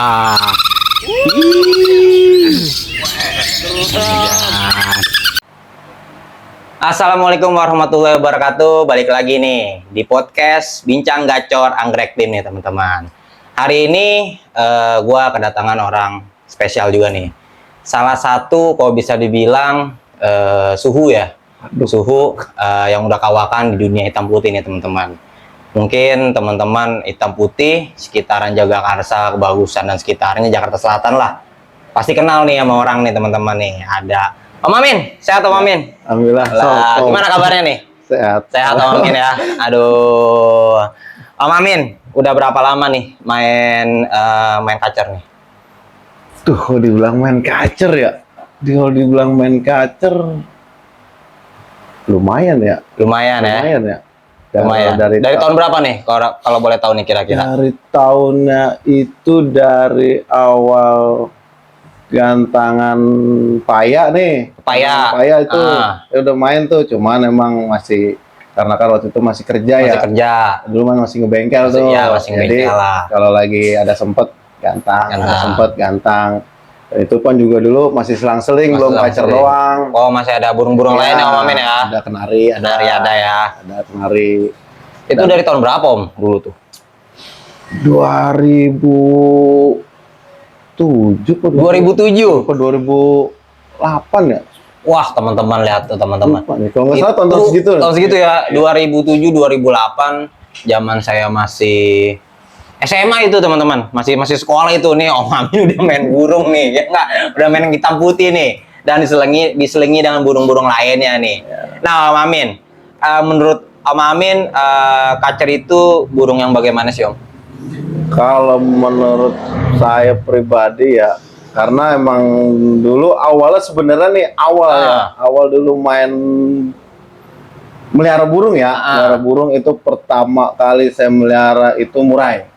Wah. Assalamualaikum warahmatullahi wabarakatuh. Balik lagi nih di podcast Bincang Gacor Anggrek Tim nih teman-teman. Hari ini gua kedatangan orang spesial juga nih. Salah satu kalau bisa dibilang suhu ya. Suhu yang udah kawakan di dunia hitam putih nih teman-teman. Mungkin teman-teman hitam putih sekitaran Jagakarsa, Kebagusan dan sekitarnya Jakarta Selatan lah. Pasti kenal nih sama orang nih teman-teman nih. Ada Om Amin, sehat Om Amin? Alhamdulillah. Gimana kabarnya nih? Sehat. Sehat Om Amin ya. Aduh, Om Amin, udah berapa lama nih main kacer nih? Tuh, kalau dibilang main kacer ya, kalau dibilang main kacer, lumayan ya. Lumayan ya. Lumayan. Dari tahun berapa nih? Kalau boleh tahu nih kira-kira? Dari tahunnya itu dari awal gantangan paya nih. Paya itu ya udah main tuh, cuman emang masih karena kan waktu itu masih kerja ya. Masih kerja. Dulu masih ngebengkel tuh. Iya, masih ngebengkel lah. Kalau lagi ada sempet gantang, ada sempet gantang. Dan itu pun juga dulu masih selang-seling, belum kacer doang. Oh, masih ada burung-burung lain ya Om Amin ya? Ada kenari, ada ya. Ada kenari. Itu dari tahun berapa Om dulu tuh? 2007 atau 2008 ya? Wah, teman-teman lihat tuh teman-teman. Kalau nggak salah tahun segitu. Tahun segitu ya, 2007 2008 zaman saya masih SMA itu teman-teman, masih sekolah itu nih Om Amin udah main burung nih, ya nggak? Udah main hitam putih nih, dan diselingi dengan burung-burung lainnya nih. Nah Om Amin, menurut Om Amin, kacer itu burung yang bagaimana sih Om? Kalau menurut saya pribadi ya, karena emang dulu awalnya sebenarnya nih awal dulu main melihara burung ya, melihara burung itu pertama kali saya melihara itu murai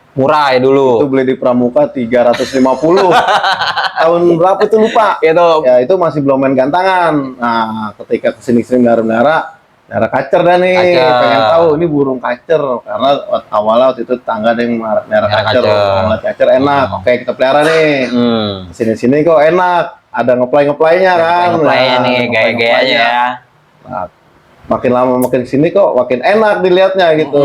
dulu. Itu beli di Pramuka 350. Tahun berapa itu lupa. Ya itu masih belum main gantangan. Nah, ketika kesini-sini melihara kacer dah nih. Pengen tahu ini burung kacer karena awalnya waktu itu tetangga ada yang melihara kacer. Kacer enak. Oke, kita pelihara nih. Kesini-sini kok enak. Ada ngeplaynya kan. Ngeplaynya nih, gaya-gayanya ya. Nah, makin lama makin sini kok makin enak dilihatnya gitu.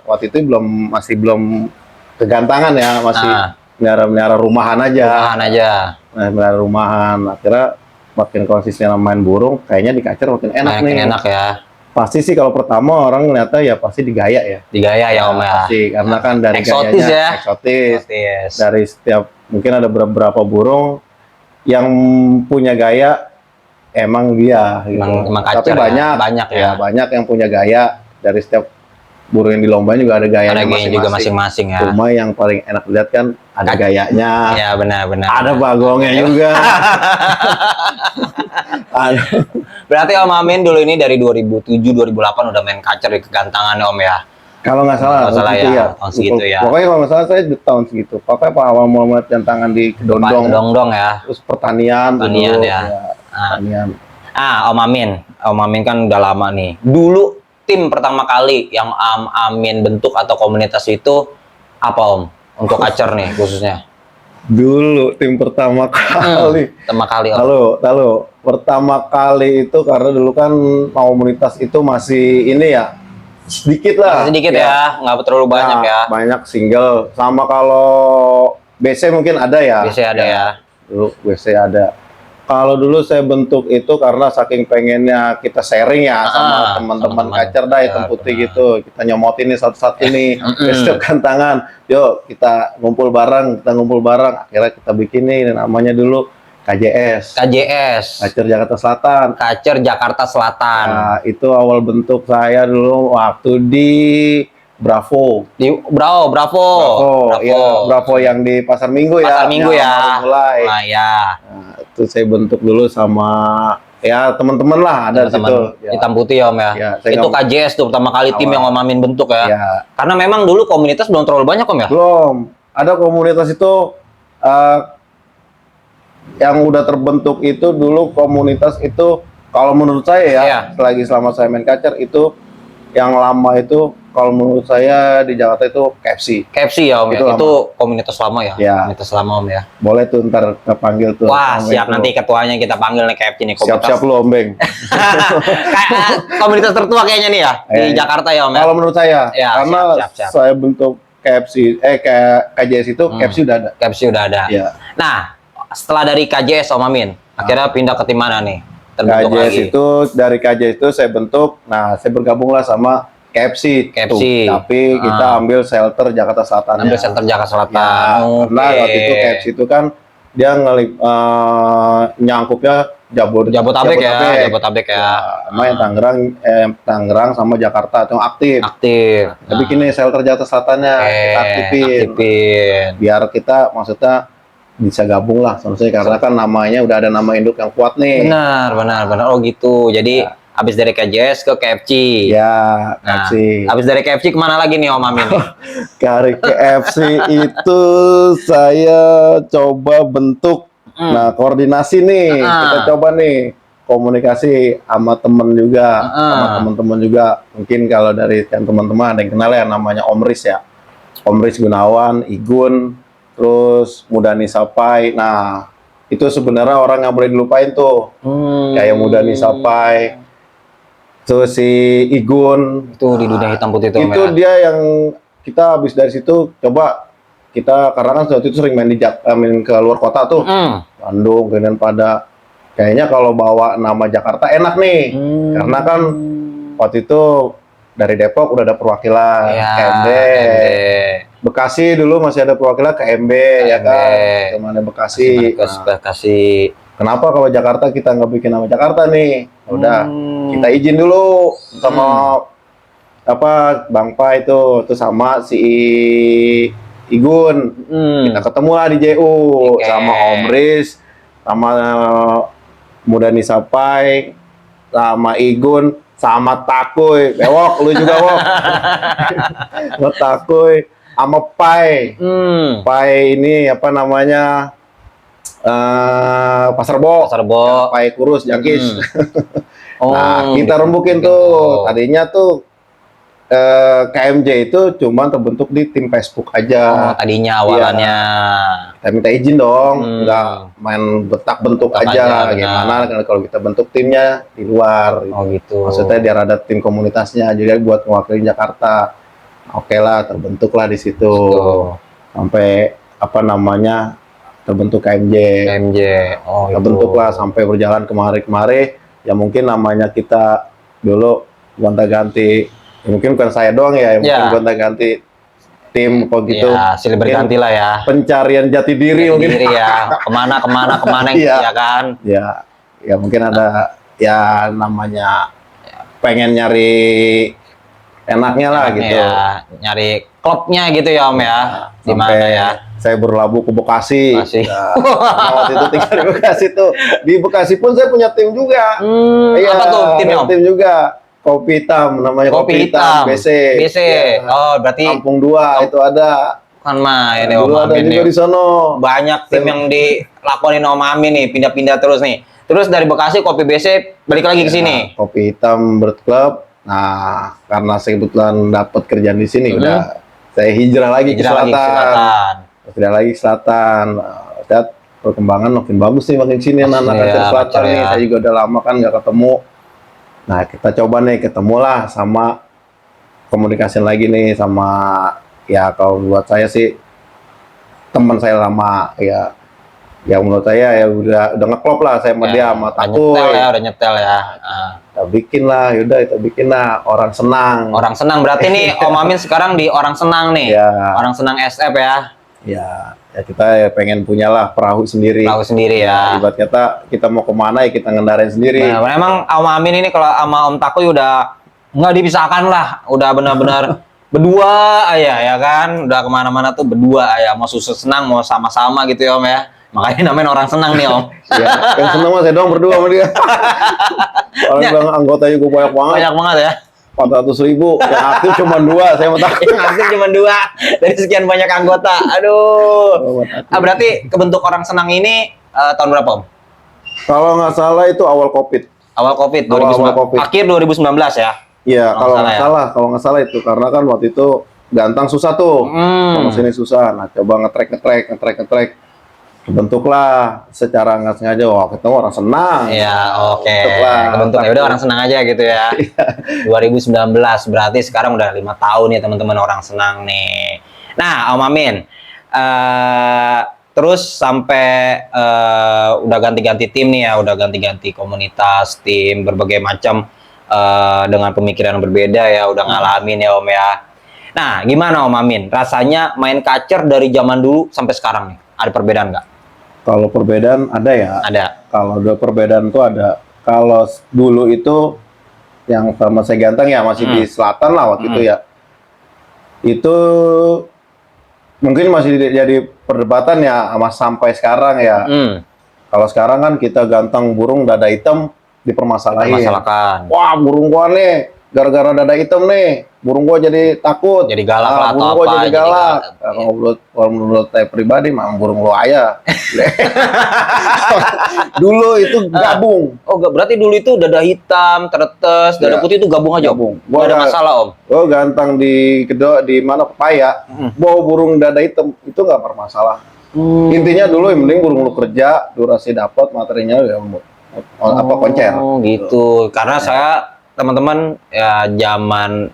Waktu itu masih belum kegantangan ya, masih melihara rumahan aja. Nah, melihara rumahan. Akhirnya makin konsisten main burung, kayaknya di kacer makin enak nih. Enak ya. Pasti sih kalau pertama orang ngeliatnya ya pasti digaya ya. Digaya ya Om ya. Pasti, karena kan dari eksotis gayanya ya. Eksotis. Dari setiap mungkin ada beberapa burung yang punya gaya. Emang dia, gitu. Emang Tapi kacer banyak ya. Banyak yang punya gaya. Dari setiap burung yang dilombain juga ada gayanya masing-masing ya. Cuma yang paling enak dilihat kan ada gayanya. Ya benar. Ada bagongnya juga. Berarti Om Amin dulu ini dari 2007 2008 udah main kacer di kegantangan Om ya. Kalau nggak salah, tahun segitu ya. Pokoknya kalau nggak salah saya di tahun segitu. Pokoknya awal mulai gantangan di Kedondong ya. Terus pertanian ya. Pertanian. Om Amin kan udah lama nih. Dulu tim pertama kali yang Om Amin bentuk atau komunitas itu apa Om? Untuk kacer nih khususnya. Dulu tim pertama kali. Pertama kali Om. Lalu pertama kali itu karena dulu kan komunitas itu masih ini ya sedikit lah. Sedikit ya, nggak terlalu banyak ya. Banyak single. Sama kalau BC mungkin ada ya. BC ada ya. Dulu BC ada. Kalau dulu saya bentuk itu karena saking pengennya kita sharing ya sama teman-teman kacer dah hitam putih gitu. Kita nyomotin nih satu-satu nih. Besok gantangan. Yuk kita ngumpul bareng. Akhirnya kita bikin nih namanya dulu KJS. Kacer Jakarta Selatan. Nah, itu awal bentuk saya dulu waktu di Bravo. Bravo yang di Pasar Minggu ya. Pasar Minggu ya. Mulai. Nah, itu saya bentuk dulu sama ya teman-teman lah ada di situ. Hitam putih ya Om ya. Itu KJS tuh pertama kali tim yang Om Amin bentuk ya. Karena memang dulu komunitas belum terlalu banyak Om ya. Belum. Ada komunitas itu yang udah terbentuk itu dulu komunitas itu kalau menurut saya ya selama saya main kacer itu yang lama itu kalau menurut saya di Jakarta itu KFC. KFC ya Om ya? Itu Itu komunitas lama ya? Ya. Komunitas lama Om ya? Boleh tuh ntar kepanggil tuh. Wah, Om siap Beng nanti tuh. ketuanya kita panggil nih KFC nih. Siap-siap lu Om Beng. Kayak komunitas tertua kayaknya nih ya? Di Iya. Jakarta ya Om ya? Kalau menurut saya, Ya, karena siap. saya bentuk KFC, kayak KJS itu KFC udah ada. KFC udah ada. Iya. Nah, setelah dari KJS Om Amin, akhirnya pindah ke tim mana nih? Terbentuk KJS lagi. itu dari KJS itu saya bentuk, nah saya bergabunglah sama KFC. KFC. Tapi kita ambil shelter Jakarta Selatan. Ambil center Jakarta Selatan. Ya, karena waktu itu KFC itu kan dia nyangkupnya Jabotabek ya. Main Tangerang sama Jakarta itu aktif. Aktif. Tapi kini shelter Jakarta Selatannya kita aktifin. Biar kita maksudnya bisa gabung lah selesai karena kan namanya udah ada nama induk yang kuat nih. Benar. Oh gitu. Jadi habis dari KJS ke KFC. Ya, Nah, KFC. habis dari KFC kemana lagi nih Om Amin? Dari KFC itu saya coba bentuk, nah koordinasi nih, kita coba nih komunikasi sama temen juga, sama teman-teman juga. Mungkin kalau dari kan teman-teman ada yang kenal ya namanya Om Riz ya, Om Riz Gunawan, Igun, terus Mudani Sapai. Nah itu sebenarnya orang yang boleh dilupain tuh, kayak Mudani Sapai. Terus si Igun Itu di dunia hitam putih itu Om itu ya? dia yang kita habis dari situ coba kita karena kan waktu itu sering main main ke luar kota tuh, Bandung, kemudian pada kayaknya kalau bawa nama Jakarta enak nih, karena kan waktu itu dari Depok udah ada perwakilan KMB. Bekasi dulu masih ada perwakilan KMB ya kan, kemana Bekasi. Bekasi. Kenapa kalau Jakarta kita nggak bikin nama Jakarta nih? Udah, kita izin dulu sama apa Bang Pa itu sama si Igun. Kita ketemu lah di JU sama Om Riz, sama Mudani Sapai, sama Igun, sama Takuy. Wok, lu juga Wok. Sama Takuy, sama Pai. Pai ini apa namanya? Pasar Bo, Pai Kurus, Jangkis. Nah, kita rembukin tuh. Tadinya tuh KMJ itu cuma terbentuk di tim Facebook aja. Tadinya awalannya. Kita minta izin dong, nggak main bentuk aja. Gimana kalau kita bentuk timnya di luar. Gitu. Maksudnya biar ada tim komunitasnya, jadi buat mewakili Jakarta. Oke lah, terbentuklah di situ. Sampai apa namanya? Terbentuk KMJ. Terbentuklah sampai berjalan kemari. Ya mungkin namanya kita dulu gonta-ganti. Ya, mungkin bukan saya doang ya, mungkin gonta-ganti tim kok gitu. Ya, silih berganti lah ya. Pencarian jati diri mungkin. Ya. Kemana ya kan? Ya mungkin ada ya namanya pengen nyari enaknya lah gitu. Ya, nyari klubnya gitu ya Om ya. Di mana ya? Saya berlabuh ke Bekasi. Nah, waktu itu tinggal di Bekasi tuh. Di Bekasi pun saya punya tim juga. Apa tuh timnya Om? Tim juga. Kopi Hitam, namanya Kopi Hitam. BC. Ya. Oh, berarti Kampung 2 itu ada. Kan main ya Dulu Om ada Amin juga nih. di sono. Banyak tim yang dilakonin Om Amin nih, pindah-pindah terus nih. Terus dari Bekasi Kopi BC balik lagi ke sini. Kopi Hitam Bird Club. Nah, karena saya kebetulan dapat kerjaan di sini, udah saya hijrah lagi ke selatan. Hijrah lagi ke selatan. Lihat perkembangan makin bagus nih makin sini anak-anak selatan nih. Saya juga udah lama kan nggak ketemu. Nah, kita coba nih ketemulah sama komunikasi lagi nih sama ya kalau buat saya sih teman saya lama ya. Ya menurut saya ya udah ngeklop lah saya sama dia sama Takuy. Udah nyetel ya. Kita bikin lah orang senang. Orang senang berarti nih Om Amin sekarang di Orang Senang nih. Orang Senang SF ya. Ya kita ya pengen punyalah perahu sendiri. Perahu sendiri ya. Ibarat kita mau kemana ya kita ngendarain sendiri. Nah, memang Om Amin ini kalau sama Om Takuy udah nggak dipisahkan lah. Udah benar-benar berdua ya kan. Udah kemana-mana tuh berdua ya. Mau susah senang mau sama-sama gitu ya Om ya. Makanya namanya Orang Senang nih Om. Iya, yang senang mah saya doang berdua sama dia. Orang bilang anggotanya gue banyak banget. Banyak banget ya. 400.000, yang aktif cuma 2, saya mau tahu. Yang aktif cuma 2 dari sekian banyak anggota. Aduh. Berarti kebentuk Orang Senang ini tahun berapa Om? Kalau nggak salah itu awal COVID. Awal COVID, Awal COVID. Akhir 2019 ya? Iya, kalau nggak salah itu karena kan waktu itu Gantang susah tuh, sama sini susah. Nah, coba ngetrek, bentuklah secara nggak sengaja. Wah, ketemu orang senang. Iya, oke. Bentuklah. Kebentuk ya udah orang senang aja gitu ya. 2019 berarti sekarang udah 5 tahun ya teman-teman orang senang nih. Nah, Om Amin, terus sampai udah ganti-ganti tim nih ya, udah ganti-ganti komunitas, tim berbagai macam dengan pemikiran berbeda ya, udah ngalamin ya Om ya. Nah, gimana Om Amin? Rasanya main kacer dari zaman dulu sampai sekarang nih? Ada perbedaan nggak? Kalau perbedaan ada ya. Ada. Kalau ada perbedaan tuh ada. Kalau dulu itu yang sama saya Ganteng ya masih di selatan lah waktu itu ya. Itu mungkin masih jadi perdebatan ya sampai sekarang ya. Kalau sekarang kan kita Ganteng burung dada hitam dipermasalahin. Wah, burung gua nih gara-gara dada hitam nih, burung gua jadi takut. Jadi galak lah atau burung apa. Gua jadi galak. Kalau menurut saya pribadi mah burung lo ayah. Dulu itu gabung. Oh, berarti dulu itu dada hitam, teretes, dada putih itu gabung aja. Gua ada masalah Om. Gua Ganteng di mana Pepaya, bawa burung dada hitam itu nggak bermasalah. Intinya dulu yang penting burung lu kerja, durasi dapat, materinya ya koncer. Oh gitu. Karena saya teman-teman ya zaman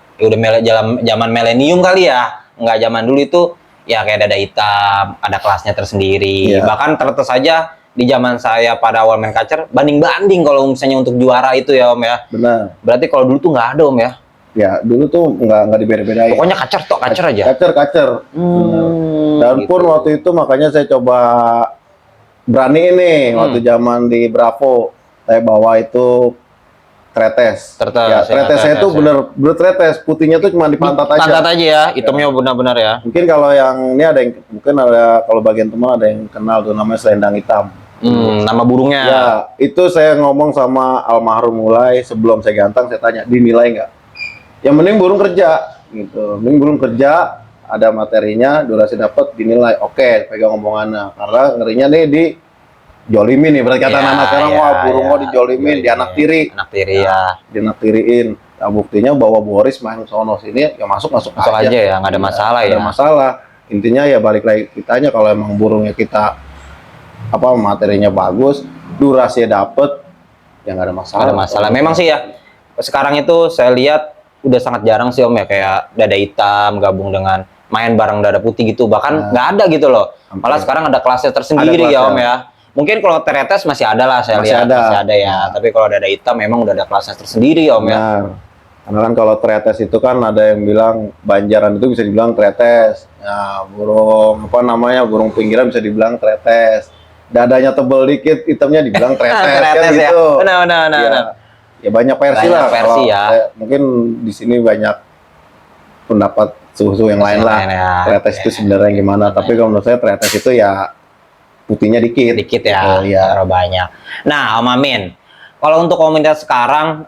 zaman milenium kali ya, nggak zaman dulu itu ya kayak dada hitam, ada kelasnya tersendiri. Bahkan terletas saja di zaman saya pada awal main kacer banding-banding kalau misalnya untuk juara itu ya Om ya. Benar. Berarti kalau dulu tuh nggak ada Om ya. Ya dulu tuh nggak dibeda-bedain. Pokoknya kacer aja. Kacer. Dan gitu. pun waktu itu makanya saya coba berani ini waktu zaman di Bravo saya bawa itu tretes. Tretes saya itu bener tretes, putihnya tuh cuma di pantat aja. Pantat aja ya, hitamnya benar-benar ya. Mungkin kalau yang ini kalau bagian teman ada yang kenal tuh namanya selendang hitam. Nama burungnya. Ya, itu saya ngomong sama almarhum mulai sebelum saya Ganteng saya tanya dinilai nggak? Yang mending burung kerja gitu. Mending burung kerja ada materinya, durasi dapat dinilai. Oke, pegang omongannya. Karena ngerinya nih di jolimin nih, berarti kata anak sekarang, wah burung gua dijolimin, dianak tiri ya. Dianaktiriin. Nah, buktinya bahwa Boris main sono sini, ya masuk aja ya, nggak ada masalah ya. Ada masalah. Intinya ya balik lagi kitanya kalau emang burungnya kita materinya bagus, durasinya dapet, ya nggak ada masalah. Ada masalah. Memang sih ya. Sekarang itu saya lihat udah sangat jarang sih Om ya kayak dada hitam gabung dengan main bareng dada putih gitu. Bahkan nggak ada gitu loh. Malah sekarang ada kelasnya tersendiri ya Om ya. Mungkin kalau tretes masih ada lah saya lihat masih ada ya. Tapi kalau dada hitam memang udah ada kelasnya tersendiri ya Om ya. Karena kan kalau tretes itu kan ada yang bilang Banjaran itu bisa dibilang tretes. Ya, burung burung pinggiran bisa dibilang tretes. Dadanya tebel dikit, hitamnya dibilang tretes kan gitu. Benar. Ya banyak versi lah. Mungkin di sini banyak pendapat suhu yang lain lah. Tretes itu sebenarnya gimana? Tapi kalau menurut saya tretes itu ya putihnya dikit ya, taruh banyak. Nah, Om Amin, kalau untuk komunitas sekarang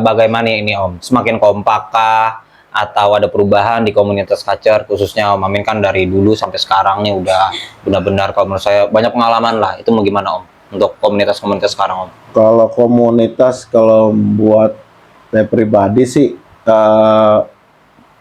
bagaimana ini Om? Semakin kompak kah? Atau ada perubahan di komunitas kacer? Khususnya Om Amin kan dari dulu sampai sekarang nih udah benar-benar kalau menurut saya banyak pengalaman lah. Itu mau gimana Om? Untuk komunitas-komunitas sekarang Om? Kalau komunitas, kalau buat saya pribadi sih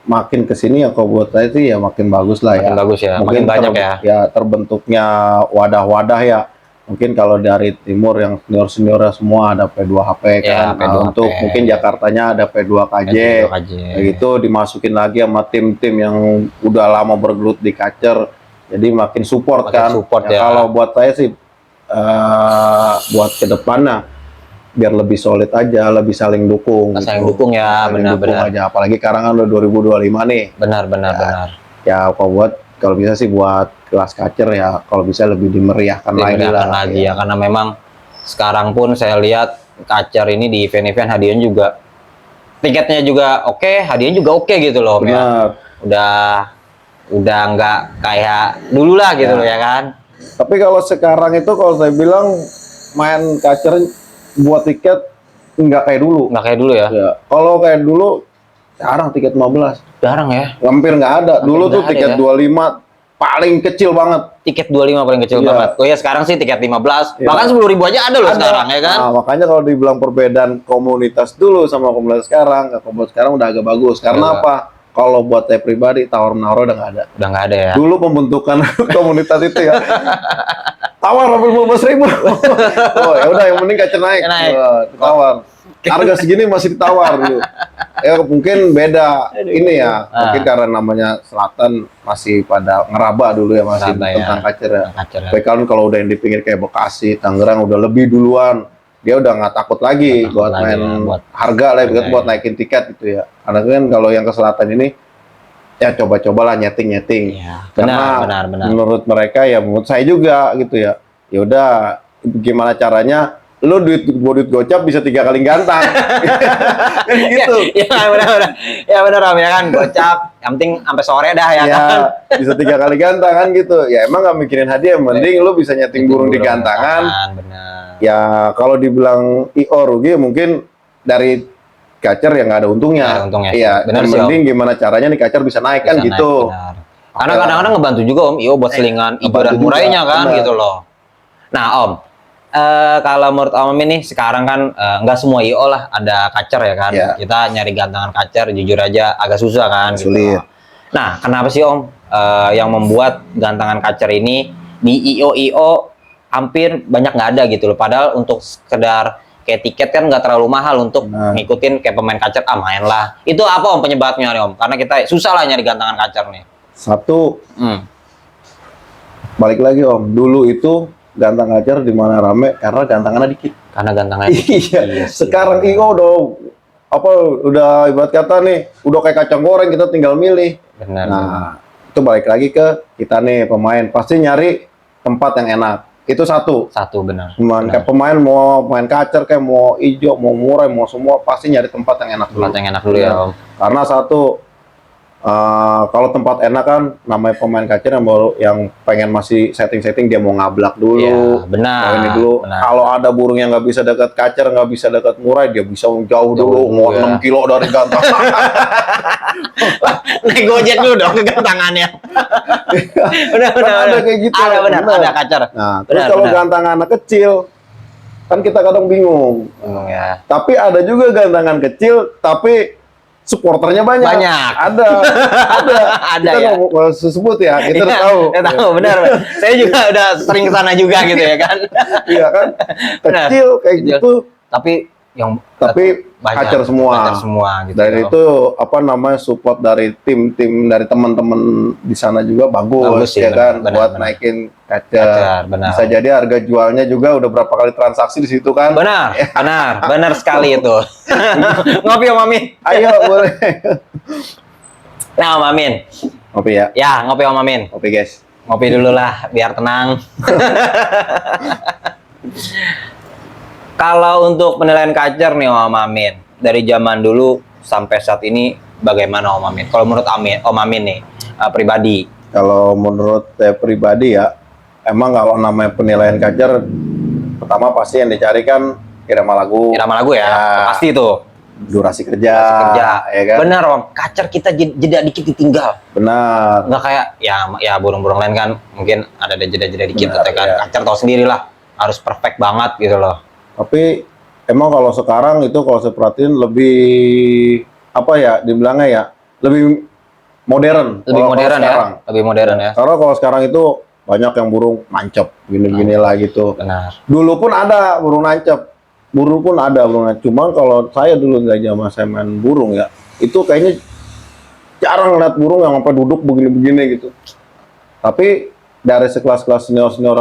makin kesini ya kalau buat saya sih ya makin bagus lah ya. Makin bagus ya, makin banyak ya. Ya terbentuknya wadah-wadah ya. Mungkin kalau dari timur yang senior-seniornya semua ada P2HP kan. Untuk mungkin Jakartanya ada P2KJ. Kayak gitu dimasukin lagi sama tim-tim yang udah lama bergelut di kacer. Jadi makin support kan. Kalau buat saya sih buat kedepannya biar lebih solid aja, lebih saling dukung. Saling dukung ya, benar-benar. Apalagi sekarang kan udah 2025 nih. Benar. Ya kalau bisa sih buat kelas kacer ya, kalau bisa lebih dimeriahkan lagi ya. Karena memang sekarang pun saya lihat kacer ini di event-event hadiahnya juga tiketnya juga oke, hadiahnya juga oke gitu loh. Benar. Ya. Udah nggak kayak dulu lah gitu loh ya kan. Tapi kalau sekarang itu kalau saya bilang main kacer buat tiket nggak kayak dulu. Nggak kayak dulu ya? Kalau kayak dulu jarang tiket 15. Jarang ya? Hampir nggak ada. Dulu tuh tiket 25 paling kecil banget. Tiket 25 paling kecil Iya. banget. Oh ya sekarang sih tiket 15, Iya. bahkan 10.000 aja ada loh Ada. sekarang ya kan. Nah, makanya kalau dibilang perbedaan komunitas dulu sama komunitas sekarang, komunitas sekarang udah agak bagus. Karena Iya. apa? Kalau buat saya pribadi, tawar-menawar udah nggak ada. Udah nggak ada ya. Dulu pembentukan komunitas itu ya, tawar 15.000. Oh ya udah, yang penting kacer naik. Naik. Wah, tawar. Harga segini masih ditawar dulu. Ya mungkin beda ini ya, mungkin karena namanya Selatan masih pada ngeraba dulu ya, masih Ngeraba, tentang ya. kacer ya. Kacer ya. Tapi kan kalau udah yang di pinggir kayak Bekasi, Tangerang udah lebih duluan, dia udah nggak takut lagi Nggak takut buat lagi main ya, buat harga lah, harga buat ya. naikin tiket gitu ya. Karena kan kalau yang ke selatan ini ya coba-cobalah nyeting-nyeting. Iya, Karena benar. menurut mereka ya, menurut saya juga gitu ya. Ya udah, gimana caranya lu duit gocap bisa 3 kali gantang. Kan gitu. Ya benar. Ya benar Om ya kan, gocap. Yang penting sampai sore dah ya Ya, kan. bisa 3 kali gantang kan gitu. Ya emang nggak mikirin hadiah, yang penting lu bisa nyeting burung di gantangan. Benar. Ya kalau dibilang IO rugi mungkin dari kacer yang nggak ada untungnya. Nggak ada untungnya. Iya, Benar yang sih, Om. penting gimana caranya nih kacer bisa naik kan Bisa gitu. naik, benar. Karena kadang-kadang ngebantu juga Om IO buat selingan ijo dan ngebantu murainya juga, kan benar. gitu loh. Nah Om, kalau menurut Om ini sekarang kan nggak semua IO lah ada kacer ya kan. Iya. Kita nyari gantangan kacer jujur aja agak susah kan. Gitu Sulit. loh. Nah kenapa sih Om yang membuat gantangan kacer ini di IO hampir banyak nggak ada gitu loh. Padahal untuk sekedar kayak tiket kan nggak terlalu mahal untuk Nah. ngikutin kayak pemain kacer, main lah. Itu apa Om penyebabnya nih Om? Karena kita susah lah nyari gantangan kacer nih. Satu, Hmm. balik lagi Om, dulu itu gantang kacer di mana rame karena gantangannya dikit. Karena gantangan Iya, sih. sekarang IO udah ibarat kata nih, udah kayak kacang goreng, kita tinggal milih. Benar. Nah, itu balik lagi ke kita nih pemain, pasti nyari tempat yang enak. Itu satu. Satu benar. Cuman Benar. kayak pemain mau main kacer kayak mau ijo, mau murai, mau semua pasti nyari tempat yang enak dulu. Tempat yang enak dulu ya Om. Karena satu, kalau tempat enak kan namanya pemain kacer yang pengen masih setting-setting, dia mau ngablak dulu. Iya, benar. Mau ini dulu. Benar. Kalau ada burung yang nggak bisa dekat kacer, nggak bisa dekat murai, dia bisa jauh dulu, mau ya. 6 kilo dari gantang. Naik gojek dulu dong ke gantangannya. Benar. Kan ada kayak gitu. Ada benar, Benar. ada kacer. Nah, terus Benar, kalau benar. gantangan anak kecil, kan kita kadang bingung. Ya. Tapi ada juga gantangan kecil, tapi supporternya banyak. Banyak. Ada. Ada Kita ya. nggak mau sebut ya, kita udah Iya, tahu. udah tahu, benar. Saya juga udah sering ke sana juga gitu ya kan. Iya kan? Benar. Kecil kayak Kecil. gitu, Tapi yang tapi kacer semua. Kacer semua gitu. Dan ya. itu apa namanya, support dari tim dari teman-teman di sana juga bagus, Bagus sih, ya kan, benar, buat benar. naikin kacer. Kacer, benar. Bisa jadi harga jualnya juga udah berapa kali transaksi di situ kan. Benar, benar sekali itu. Ngopi Om Amin. Ayo boleh. Nah Om Amin, Ngopi ya. ya ngopi Om Amin. Ngopi guys. Ngopi dulu lah, biar tenang. Kalau untuk penilaian kacer nih Om Amin, dari zaman dulu sampai saat ini bagaimana Om Amin? Kalau menurut Om Amin nih, pribadi. Kalau menurut saya pribadi ya, emang kalau namanya penilaian kacer, pertama pasti yang dicari kan irama lagu. Irama lagu ya, pasti itu. Durasi kerja, Kerja. ya kan? Benar Om, kacer kita jeda dikit ditinggal. Benar. Nggak kayak ya burung-burung lain kan mungkin ada jeda-jeda dikit, Benar, tapi kan ya. kacer tahu sendiri lah, harus perfect banget gitu loh. Tapi emang kalau sekarang itu kalau saya perhatiin lebih apa ya dibilangnya ya, lebih modern. Lebih kalau modern ya, sekarang. lebih modern ya. Karena kalau sekarang itu banyak yang burung nancep, gini-gini lah gitu. Benar. Dulu pun ada burung nancep, burung nancep. Cuman kalau saya dulu nggak zaman saya main burung ya, itu kayaknya jarang lihat burung yang sampai duduk begini-begini gitu. Tapi dari sekelas-kelas senior-senior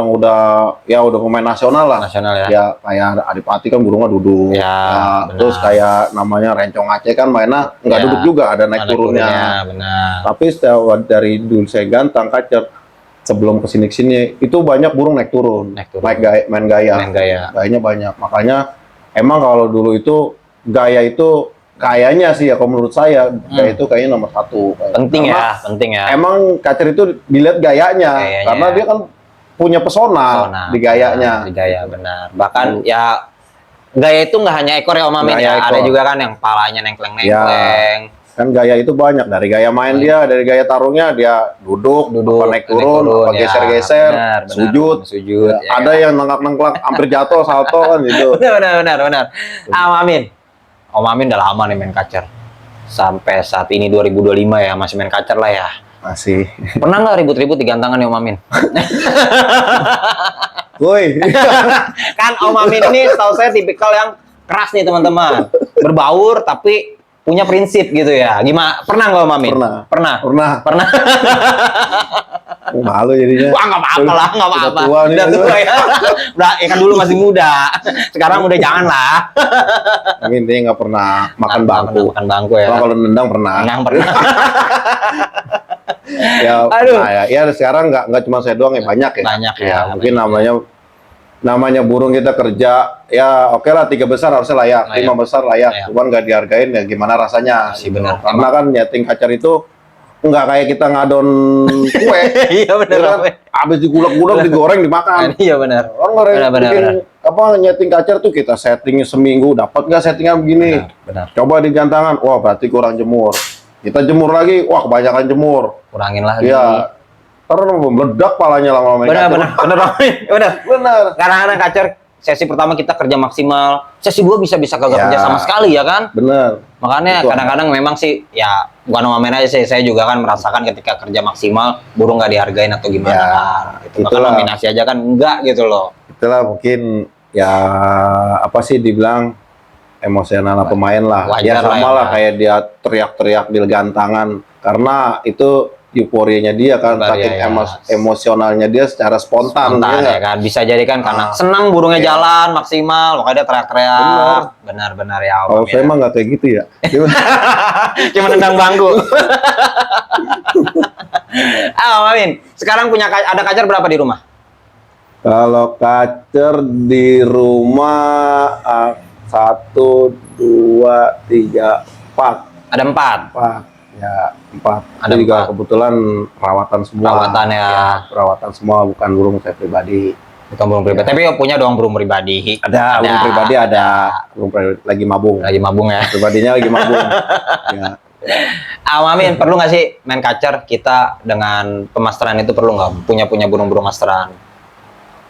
yang udah pemain nasional lah. Nasional ya. Ya kayak Adipati kan burungnya duduk. Ya, benar. Terus kayak namanya Rencong Aceh kan mainnya nggak Ya, duduk juga, ada naik turunnya. Benar. Tapi setiap dari dulu saya gantang kacer, sebelum kesini itu banyak burung naik turun. Naik turun. Main gaya. Main gaya. Gayanya banyak. Makanya emang kalau dulu itu gaya itu kayaknya sih ya, kalau menurut saya gaya itu kayaknya nomor satu. Penting Karena ya, penting ya. Emang kacer itu dilihat gayanya, Gayanya. karena dia kan punya pesona, di gayanya. Di gaya benar. Bahkan ya gaya itu nggak hanya ekor ya Om Amin Nggak ya, hanya ada ekor. juga kan yang palanya nengkleng-nengkleng. Kan gaya itu banyak, dari gaya main dia, dari gaya tarungnya dia duduk apa naik turun, apa ya. geser-geser, Benar, sujud. ya, Ada yang nengklak-nengklak hampir jatuh, salto kan gitu. benar. Om Amin udah lama nih main kacer. Sampai saat ini 2025 ya, masih main kacer lah ya. Masih. Pernah nggak ribut-ribut di gantangan ya Om Amin? Woi. Kan Om Amin ini setahu saya tipikal yang keras nih teman-teman. Berbaur tapi punya prinsip gitu ya. Gimana? Pernah nggak Om Amin? Pernah. Malu jadinya. Wah, nggak apa-apa lah, nggak apa-apa. Udah tua ya. Udah, ya kan dulu masih muda. Sekarang udah jangan lah. Amin dia nggak pernah makan bangku. Makan bangku ya. Kalau nendang pernah. Ya, Aduh. nah, ya sekarang nggak cuma saya doang ya, banyak ya. Banyak ya. Mungkin namanya burung kita kerja, ya oke lah 3 besar harusnya layak, 5 besar layak. Cuman nggak dihargain ya gimana rasanya. Sih benar. Karena kan nyeting kacer itu nggak kayak kita ngadon kue. Iya benar. Habis digulung-gulung, digoreng, dimakan. Iya benar. Orang bikin apa nyeting kacer tuh kita settingnya seminggu, dapat nggak settingan begini? Benar. Coba di gantangan, wah berarti kurang jemur. Kita jemur lagi, wah kebanyakan jemur. Kurangin lagi. Iya. Terus meledak palanya lama-lama. Benar. Kadang-kadang kacer sesi pertama kita kerja maksimal, sesi 2 bisa kagak kerja sama sekali ya kan? Benar. Makanya kadang-kadang memang sih ya bukan Om Amin aja sih, saya juga kan merasakan ketika kerja maksimal burung nggak dihargain atau gimana. Ya, gitu. Bahkan nominasi aja kan enggak gitu loh. Itulah mungkin ya apa sih dibilang emosional pemain lah. Wajar Ya sama lah kayak dia teriak-teriak di gantangan karena itu euforianya dia kan, saking emosionalnya dia secara spontan ya kan. Bisa jadi kan karena senang burungnya jalan maksimal makanya dia teriak-teriak. Benar ya Om. Kalau saya mah nggak kayak gitu ya. Cuma nendang bangku. Om Amin, sekarang ada kacer berapa di rumah? Kalau kacer di rumah 1, 2, 3, 4. Ada 4. Ya 4. Ada juga kebetulan perawatan semua. Perawatan semua, bukan burung saya pribadi. Bukan burung pribadi, tapi punya doang burung pribadi. Ada. Burung pribadi ada. Burung pribadi lagi mabung. Ya. Pribadinya lagi mabung. Ya. Om Amin, perlu nggak sih main kacer kita dengan pemasteran itu perlu nggak? Punya burung-burung masteran?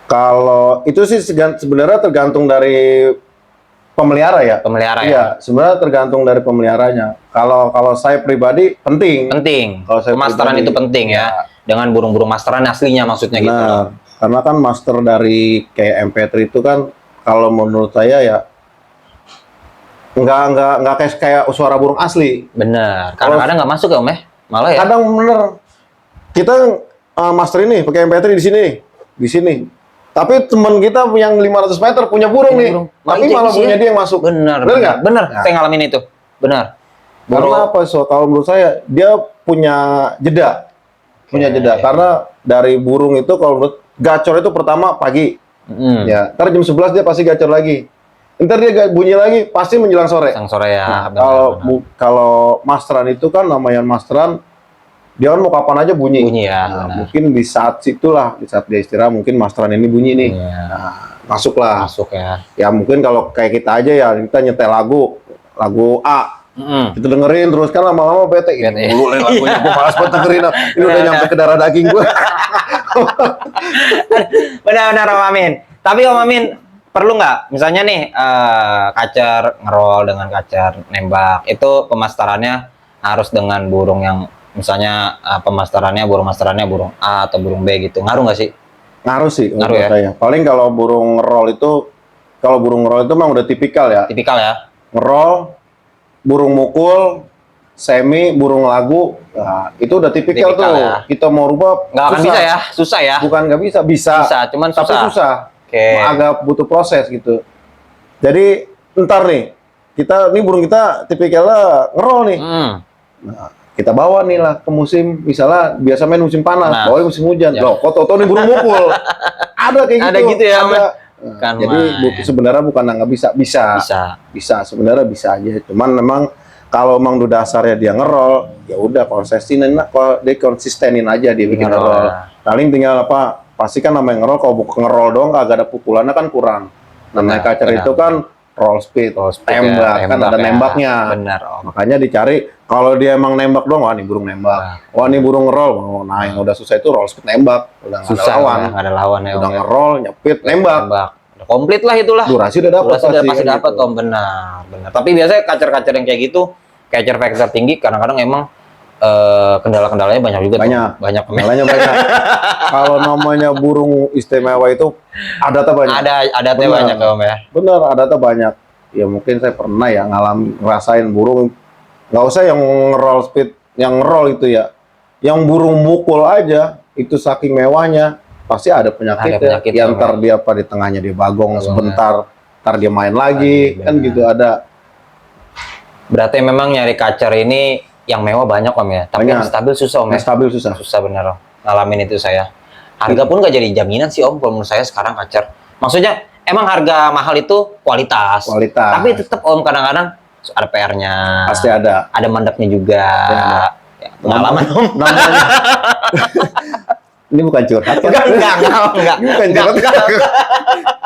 Kalau itu sih sebenarnya tergantung dari pemelihara ya. Iya, sebenarnya tergantung dari pemeliharanya. Kalau saya pribadi penting. Kalau saya pemasteran itu penting ya. Dengan burung-burung masteran aslinya maksudnya gitu. Karena kan master dari kayak MP3 itu kan kalau menurut saya ya nggak kayak suara burung asli. Bener. Kadang-kadang nggak masuk ya Om ya. Malah ya. Kadang bener. Kita master ini pakai MP3 di sini. Tapi teman kita yang 500 meter punya burung nih, tapi malah punya dia yang masuk. Benar. Saya ngalamin itu. Benar. Karena apa? Kalau menurut saya dia punya jeda, karena dari burung itu kalau menurut gacor itu pertama pagi, ya. Ntar jam 11 dia pasti gacor lagi. Ntar dia bunyi lagi pasti menjelang sore. Ya. Kalau masteran itu kan namanya masteran. Dia kan mau kapan aja bunyi. Mungkin di saat situlah, di saat dia istirahat mungkin masteran ini bunyi nih. Masuk ya. Ya mungkin kalau kayak kita aja ya, kita nyetel lagu A. Kita dengerin terus kan lama-lama bete. Dulu lagunya gue malas banget dengerin. Ini udah nyampe ke darah daging gue. Benar Om Amin. Tapi Om Amin perlu nggak? Misalnya nih kacer ngerol dengan kacer nembak itu pemasterannya harus dengan burung yang misalnya pemasterannya burung A atau burung B gitu, ngaruh nggak sih? Ngaruh sih, ngaruh ya. Saya. Paling kalau burung roll itu memang udah tipikal ya. Ngerol, burung mukul, semi, burung lagu, nah, itu udah tipikal tuh. Ya. Kita mau rubah nggak akan bisa ya, susah ya. Bukan nggak bisa, cuman susah. Tapi susah. Agak butuh proses gitu. Jadi ntar nih, burung kita tipikalnya ngerol nih. Nah, kita bawa nih lah ke musim, misalnya biasa main musim panas, bawa musim hujan. Loh, kok tau nih burung mukul? Ada kayak gitu. Ada gitu ya, ada. Nah, jadi sebenarnya bukan nggak bisa. Sebenarnya bisa aja. Cuman memang kalau emang dasarnya dia ngerol, ya udah konsistenin aja dia bikin ngerol. Paling tinggal pasti kan namanya ngerol, kalau bukan ngerol doang kagak ada pukulannya kan kurang. Namanya kacer itu kan roll speed, tembak, kan ada ya. nembaknya. Benar, Om. Makanya dicari kalau dia emang nembak doang, wah nih burung nembak. Wah nih burung roll. Nah, yang udah susah itu roll speed nembak. Udah nggak ada Susah, lawan. nggak ada lawan ya, Om. Udah nge-roll, nyepit, nembak. Udah komplit lah itulah. Durasi udah dapat Durasi udah pasti kan dapat, gitu. Om. Benar. Tapi biasanya catcher yang kayak gitu, catcher factor tinggi kadang-kadang emang kendala-kendalanya banyak juga. Banyak kendalanya banyak. Kalau namanya burung istimewa itu ada banyak. Ada banyak, Om ya. Bener, ada banyak. Ya mungkin saya pernah ya ngerasain burung, nggak usah yang roll speed, yang roll itu ya, yang burung mukul aja itu saking mewahnya pasti ada penyakit ya. Ntar dia di tengahnya dia bagong sebentar, ntar dia main lagi, kan gitu ada. Berarti memang nyari catcher ini yang mewah banyak, Om ya. Tapi yang stabil susah, Om ya. Stabil susah. Susah bener, Om. Ngalamin itu saya. Harga pun nggak jadi jaminan sih, Om, kalau menurut saya sekarang catcher. Maksudnya emang harga mahal itu kualitas. Tapi tetap, Om, kadang-kadang ada PR-nya. Pasti ada. Ada mandeknya juga. Ya, pengalaman, Om. Namanya. Ini bukan curhat kan? Enggak. Ini bukan curhat.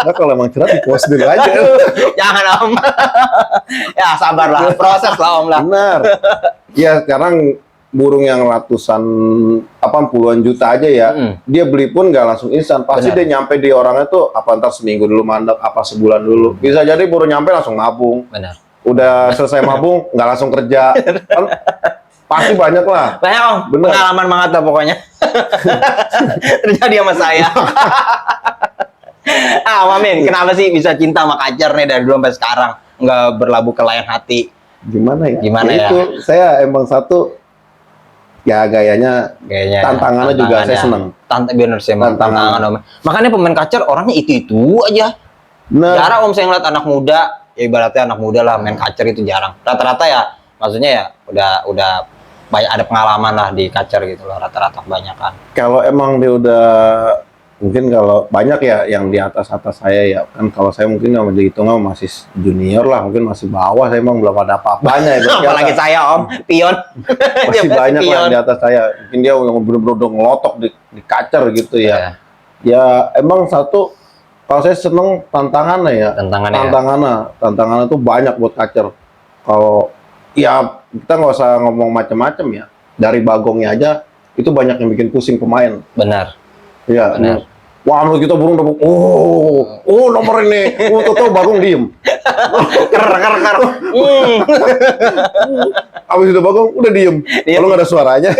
Nah, kalau emang curhat di post dulu aja. Jangan, Om. Ya, sabarlah. Proses lah, Om lah. Benar. Ya, sekarang burung yang ratusan, puluhan juta aja ya, dia beli pun nggak langsung instan. Pasti dia nyampe di orangnya tuh, ntar seminggu dulu mandek, sebulan dulu. Bisa jadi burung nyampe langsung mabung. Benar. Udah selesai mabung, nggak langsung kerja. Kan, pasti banyak lah. Banyak, Om. Bener. Pengalaman banget lah pokoknya. Terjadi sama saya. Mamin, kenapa sih bisa cinta sama catcher nih dari dulu sampai sekarang? Nggak berlabuh ke layan hati. Gimana ya? Ya? Itu saya emang satu, ya gayanya tantangannya juga saya seneng. Bener sih, tantangan, Om. Makanya pemain catcher orangnya itu aja. Nah, jarang, Om, saya ngeliat anak muda, ya ibaratnya anak muda lah main catcher itu jarang. Rata-rata ya, maksudnya ya udah banyak ada pengalaman lah di catcher gitu loh, rata-rata kebanyakan. Kalau emang dia udah, mungkin kalau banyak ya yang di atas saya ya, kan kalau saya mungkin nggak dihitung masih junior lah, mungkin masih bawah, saya emang belum ada apa-apanya. Apalagi saya, Om, pion. Masih banyak lah di atas saya, mungkin dia yang bener-bener ngelotok di catcher gitu ya. Ya emang satu, kalau saya seneng tantangannya ya. Tantangannya tuh banyak buat catcher. Kalau ya kita nggak usah ngomong macam-macam ya, dari bagongnya aja itu banyak yang bikin pusing pemain. Benar. Iya. Wah, menurut kita burung dapat, nomor ini, tuh bagong diem. Ker. Abis itu bagong udah diem. Kalau nggak ada suaranya,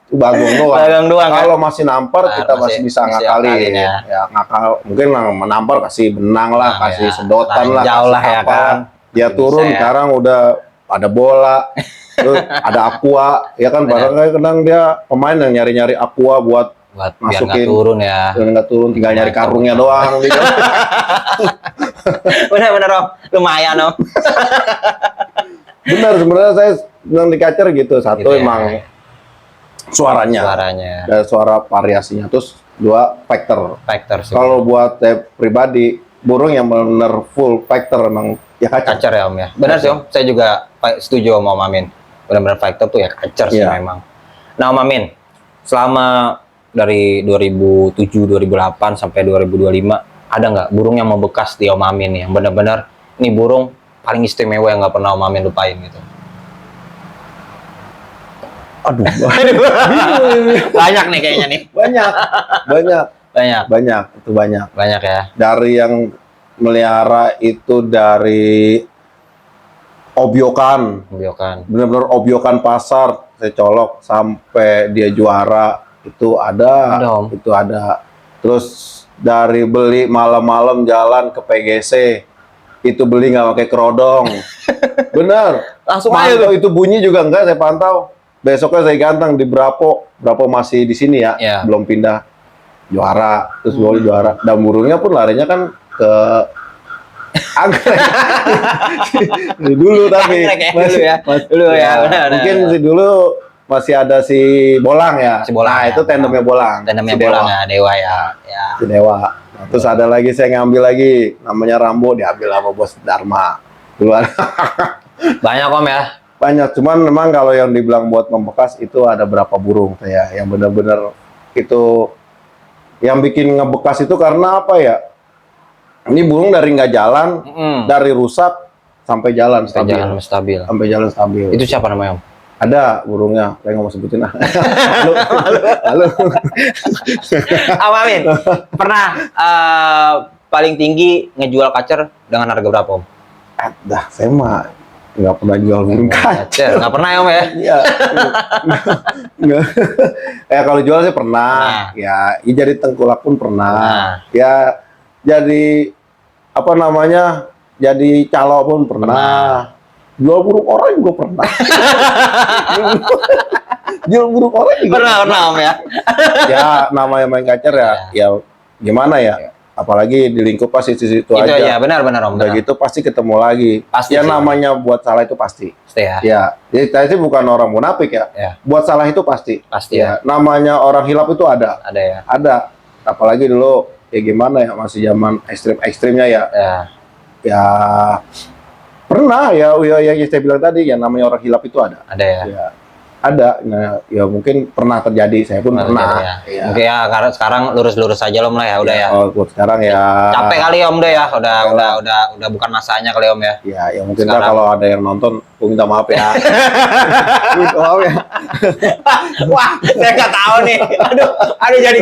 bagong doang. Kalau masih nampar, kita masih bisa ngakalin. Ya ngakal, mungkin menampar kasih benang lah, kasih sedotan lah. Jauh lah ya kan. Dia turun, sekarang udah ada bola. Terus ada aqua, ya kan, kadang dia pemain yang nyari-nyari aqua buat masukin, biar nggak turun ya. Biar nggak turun, tinggal nyari karungnya doang. Gitu. Bener, Om. Lumayan, Om. Bener, sebenarnya saya bilang di catcher gitu. Satu gitu emang ya. Suaranya. Dan suara variasinya. Terus dua, factor Kalau buat saya pribadi, burung yang benar full factor emang ya catcher ya, Om ya. Benar sih, Om. Saya juga setuju sama Om Amin. Benar-benar factor tuh ya catcher sih memang. Nah, Om Amin, selama dari 2007, 2008 sampai 2025, ada nggak burung yang membekas di Om Amin yang benar-benar ini burung paling istimewa yang nggak pernah Om Amin lupain gitu? Aduh, banyak nih kayaknya nih. Banyak ya. Dari yang melihara itu dari obyokan. Benar-benar obyokan pasar, saya colok sampai dia juara itu ada. Terus dari beli malam-malam jalan ke PGC itu beli nggak pakai kerodong. Bener. Langsung aja itu bunyi juga enggak, saya pantau. Besoknya saya ganteng di Brapo masih di sini ya, belum pindah, juara, terus juara. Dan burungnya pun larinya kan ke anggrek. Dulu tapi dulu ya. Mungkin sih dulu masih ada si Bolang ya. Nah, itu tandemnya Bolang. Bolang ya, Dewa ya. Si Dewa. Nah, terus ada lagi saya ngambil lagi namanya Rambo, diambil sama Bos Dharma. Duluan. Banyak, Om ya. Banyak, cuman memang kalau yang dibilang buat membekas itu ada berapa burung saya yang benar-benar itu yang bikin ngebekas itu karena apa ya? Ini burung dari nggak jalan, dari rusak sampai jalan stabil. Jalan stabil. Sampai jalan stabil. Itu siapa namanya, Om? Ada burungnya, saya nggak mau sebutin. Halo. Om Amin, pernah paling tinggi ngejual kacer dengan harga berapa, Om? Dah, saya mah nggak pernah jual burung kacer. Nggak pernah ya, Om ya? Iya. Nggak. Kalau jual sih pernah. Ya, jadi tengkulak pun pernah. Ya, jadi apa namanya? Jadi calo pun pernah. Jual burung orang juga pernah. Jual burung orang juga Pernah, Om ya? Ya, namanya main kacer ya gimana ya? Apalagi di lingkup pasti situ Itu aja. ya, benar Om. Udah gitu pasti ketemu lagi. Pasti ya sih. namanya buat salah itu pasti. Pasti ya. Ya, jadi saya sih bukan orang munafik ya. Ya. Buat salah itu pasti. Pasti Ya, namanya orang hilap itu ada. Ada ya. Ada. Apalagi dulu ya gimana ya, masih zaman ekstrim-ekstrimnya ya. Ya. Ya pernah ya saya bilang tadi ya, namanya orang hilap itu ada. Ada ya. Ya, ada. Nah, ya mungkin pernah terjadi, saya pun pernah. Ya. Ya. Oke ya, karena sekarang lurus-lurus aja Om lah ya, udah ya. Oh, buat sekarang ya. Capek kali Om deh ya, udah bukan masanya kali Om ya. Ya mungkin Sekarang. kalau ada yang nonton, gue minta maaf ya. Minta maaf ya. Wah, saya nggak tahu nih. Aduh jadi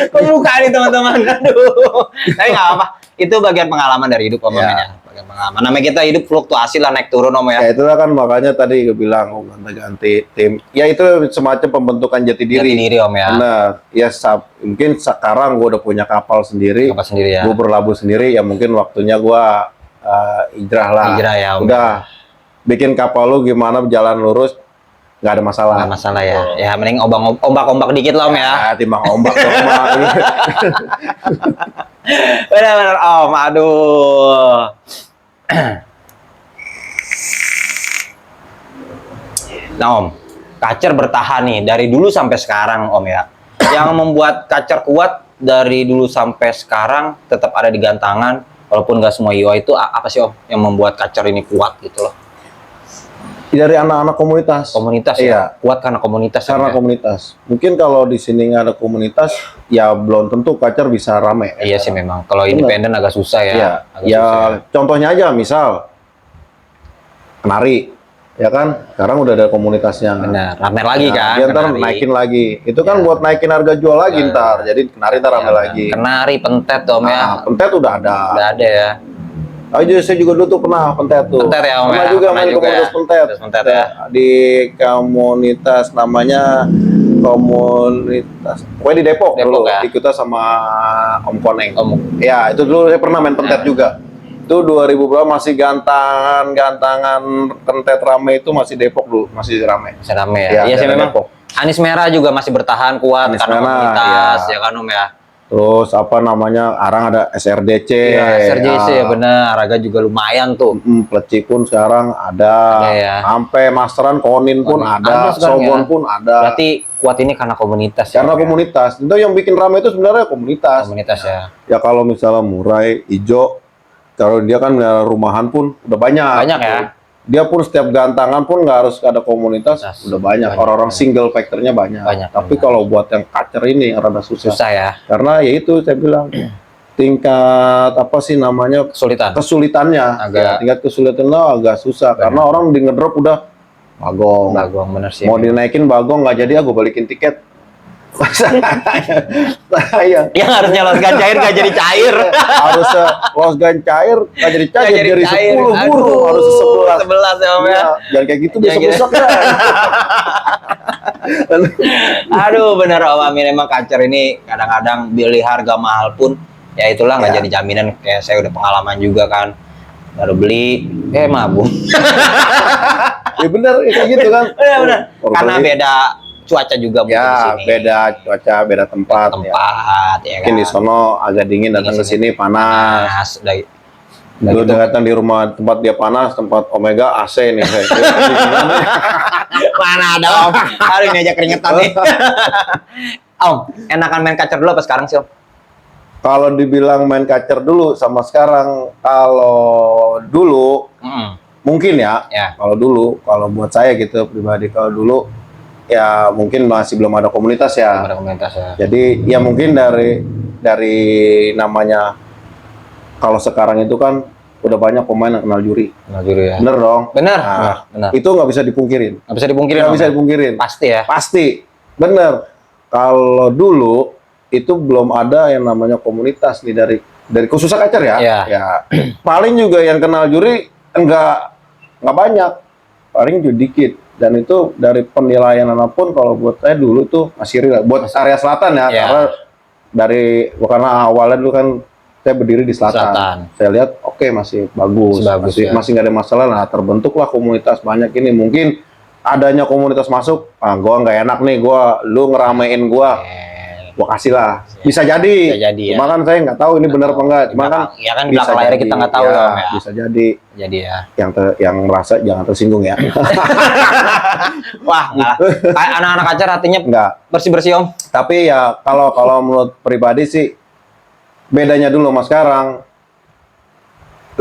kebuka nih teman-teman. Aduh. Tapi nggak apa-apa. Itu bagian pengalaman dari hidup Om Ya. ya. Bagian pengalaman. Namanya kita hidup fluktuasi lah, naik turun Om ya. Ya itulah kan makanya tadi gue bilang ganti tim. Ya itu semacam pembentukan jati diri. Jati diri Om ya. Benar. Ya mungkin sekarang gue udah punya kapal sendiri. Apa sendiri ya? Gue berlabuh sendiri. Ya mungkin waktunya gue hijrah lah. Hijrah ya Om. Udah bikin kapal lu gimana jalan lurus, nggak ada masalah. Nggak masalah ya. Ya mending ombak-ombak dikit lah Om ya. Timbang ombak dong mah. Benar-benar Om. Aduh. Nah Om, kacer bertahan nih dari dulu sampai sekarang Om ya. Yang membuat kacer kuat dari dulu sampai sekarang tetap ada di gantangan, walaupun nggak semua IO itu apa sih Om yang membuat kacer ini kuat gitu loh? Dari anak-anak komunitas. Komunitas Iya. ya, kuat karena komunitas. Karena ya? komunitas. Mungkin kalau di sini nggak ada komunitas, ya belum tentu kacer bisa rame. Iya sih memang. Kalau independen agak susah ya. Iya. Agak Ya susah ya. contohnya aja misal penari, ya kan? Sekarang udah ada komunitasnya. Benar, rame lagi kan. Dia ntar kenari. naikin lagi. Itu kan Ya. buat naikin harga jual lagi ntar. Jadi kenari ntar rame Ya, lagi. Kenari, pentet Om ya. Nah, pentet udah ada. Udah ada ya. Aja saya juga dulu tuh pernah pentet tuh. Pentet ya, Om, Pernah ya? juga Pernah main juga komunitas ya? pentet. Komunitas pentet ya? Di komunitas namanya komunitas. Pokoknya di Depok dulu. ya? Ikut sama Om Koneng. Om. Ya, itu dulu saya pernah main pentet juga. Itu 2000 berapa masih gantangan pentet rame itu masih Depok dulu, masih rame. Bisa rame Ya, ya. Iya sih daerah memang. Depok. Anis Merah juga masih bertahan kuat Anis karena Merah, komunitas ya. ya kan Om ya. Terus apa namanya? Sekarang ada SRDC. Iya, SRJC ya benar. Harga juga lumayan tuh. Pleci pun sekarang ada. Ada ya. Sampai masteran Konin pun Konin. ada, Ada sekarang Sogon ya. pun ada. Berarti kuat ini karena komunitas ya. Karena Om, ya? komunitas. Itu yang bikin ramai itu sebenarnya komunitas. Komunitas ya. Ya kalau misalnya Murai, Ijo, kalau dia kan rumahan pun udah banyak. Banyak ya. Dia pun setiap gantangan pun nggak harus ada komunitas, udah banyak. Banyak, Orang-orang banyak. single factornya banyak. Tapi kalau buat yang kacer ini yang rada susah. Susah ya. Karena ya itu saya bilang tingkat apa sih namanya Kesulitan. kesulitannya. Agak- Ya, tingkat kesulitannya agak susah karena orang di ngedrop udah bagong. Bagong bener sih. Mau dinaikin bagong nggak jadi, aku balikin tiket. Sayang. Yang harusnya losgan cair gak jadi cair. Harus los gan cair nggak jadi cair, Nggak jadi jadi cair. 10 Aduh, burung harus 11. 11 ya Om ya. Iya, jangan kayak gitu Jangan besok-besok ya. Aduh bener Om Amin, emang kacer ini kadang-kadang beli harga mahal pun ya itulah nggak Ya. jadi jaminan. Kayak saya udah pengalaman juga kan, baru beli mabung. Ya benar, ya kayak gitu kan. Bener. Baru Karena beli. beda cuaca juga mungkin di Ya, sini. beda cuaca, beda tempat. Ya. tempat ya, Mungkin kan. di sono agak dingin, datang ke sini panas. Panas, udah Lu gitu. datang di rumah tempat dia panas, tempat Omega AC nih. Mana ada Om? Hari ini aja keringetan nih. Om, enakan main kacer dulu apa sekarang sih Om? Kalau dibilang main kacer dulu sama sekarang, kalau dulu mungkin ya. Ya. Kalau dulu, kalau buat saya gitu pribadi, kalau dulu ya mungkin masih belum ada komunitas ya. Ada komunitas ya. Jadi ya mungkin dari namanya kalau sekarang itu kan udah banyak pemain yang kenal juri. Kenal juri ya. Bener dong? Bener, Nah, bener. itu nggak bisa dipungkirin. Nggak bisa dipungkirin. Nggak Om, bisa ya? dipungkirin. Pasti ya. Pasti. Bener. Kalau dulu itu belum ada yang namanya komunitas nih dari khususnya kacer ya. Iya. Ya. Paling juga yang kenal juri nggak banyak. Paling juga dikit. Dan itu dari penilaian apapun kalau buat saya dulu tuh masih real. Buat area selatan ya, Iya. karena awalnya dulu kan saya berdiri di selatan. Saya lihat oke, masih bagus, ya. masih nggak ada masalah. Nah, terbentuklah komunitas banyak ini. Mungkin adanya komunitas masuk, gua nggak enak nih, lu ngeramein gua kasih lah. Bisa jadi. Bisa jadi, Cuma ya. kan saya nggak tahu ini benar apa enggak. Cuma kan ya kan di belakang layar kita nggak tahu ya, Om, ya. Bisa jadi. Jadi ya. Yang merasa jangan tersinggung ya. Wah, nggak. Kayak anak-anak kacer hatinya Enggak. bersih-bersih, Om. Tapi ya kalau menurut pribadi sih bedanya dulu sama sekarang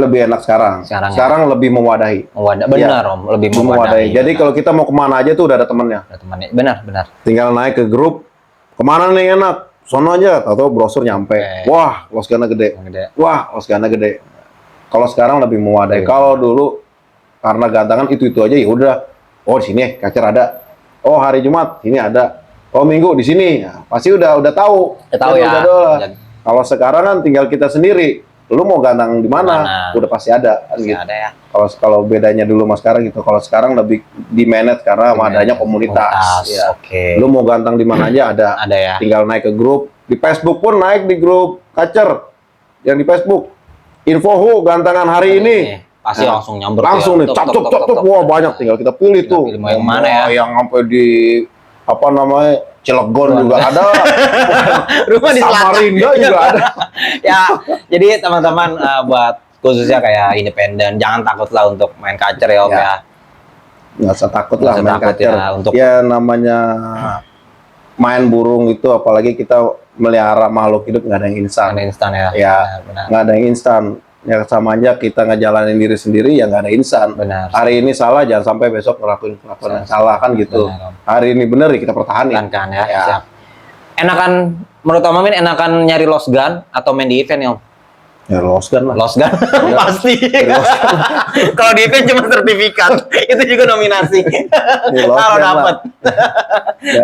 lebih enak sekarang. Sekarang lebih mewadahi. Benar, Om, lebih mewadahi. Jadi kalau kita mau kemana aja tuh udah ada temennya. ada temannya. Benar. Tinggal naik ke grup, kemana nih enak? Sono aja, atau brosur nyampe. Wah, losgannya gede. Wah, losgannya gede. Kalau sekarang lebih mewadahi. Kalau dulu karena gantangan itu aja ya udah. Oh, di sini kacer ada. Oh, hari Jumat sini ada. Oh, Minggu di sini. Ya, pasti udah tahu. Tahu ya. Kalau sekarang kan tinggal kita sendiri. Lu mau gantang di mana? Udah pasti ada kan gitu. Ada ya. Kalau bedanya dulu sama sekarang gitu. Kalau sekarang lebih di manage karena adanya komunitas. Ya. Oke. Lu mau gantang di mana aja ada. Ada ya. Tinggal naik ke grup. Di Facebook pun naik di grup kacer. Yang di Facebook. Info gantangan hari ini. Pasti langsung nyamber. Langsung nih. Cap. Wah, banyak. Tinggal kita pilih tuh. Pilih mau yang mana ya? Yang sampai di apa namanya? Cilegon juga ada. Rumah di selatan. Samarinda juga ada. Ya, jadi teman-teman buat khususnya kayak independen, jangan takut lah untuk main kacer ya, Om ya. Nggak usah takut lah main kacer. Ya, untuk namanya main burung itu, apalagi kita melihara makhluk hidup, nggak ada yang instan. Nggak ada instan ya. Ya, benar. nggak ada yang instan. Ya sama aja kita ngejalanin diri sendiri ya nggak ada instan. Benar. Hari ini salah, jangan sampai besok ngelakuin yang salah kan gitu. Benar, Om. Hari ini bener ya kita pertahanin. Kan ya. Ya. Siap. Enakan menurut Om Amin enakan nyari lost gun atau main di event ya, Om? Ya lost gun lah. Lost gun pasti. Kalau di event cuma sertifikat, itu juga nominasi. Kalau dapat.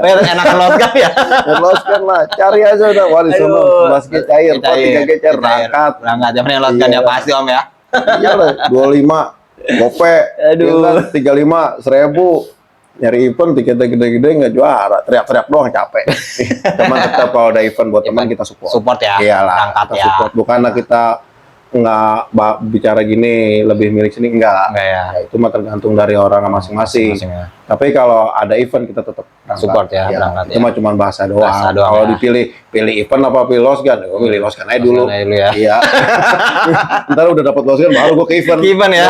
Enakan lost gun ya. Ya lost gun lah. Cari aja udah. Wah di sana basket cair. 3 gecer berangkat. Berangkat. Jangan yang lost gun ya pasti, Om ya. Iya lah. 25 gope. Aduh. 35 1.000. Nyari event tiketnya gede-gede nggak juara, teriak-teriak doang capek. Cuman tetap kalau ada event buat teman kita support. Support ya. Iyalah, Berangkat kita ya. support. Bukannya kita nggak bicara gini lebih milik sini enggak. Enggak ya. Itu mah tergantung dari orang masing-masing. Ya. Tapi kalau ada event kita tetap Support ya, berangkat itu mah cuma bahasa doang. Kalau pilih event apa pilih lost gun, gue pilih lost gun aja dulu. Ya. Iya. Ntar udah dapat lost gun baru gue ke event. Event ya.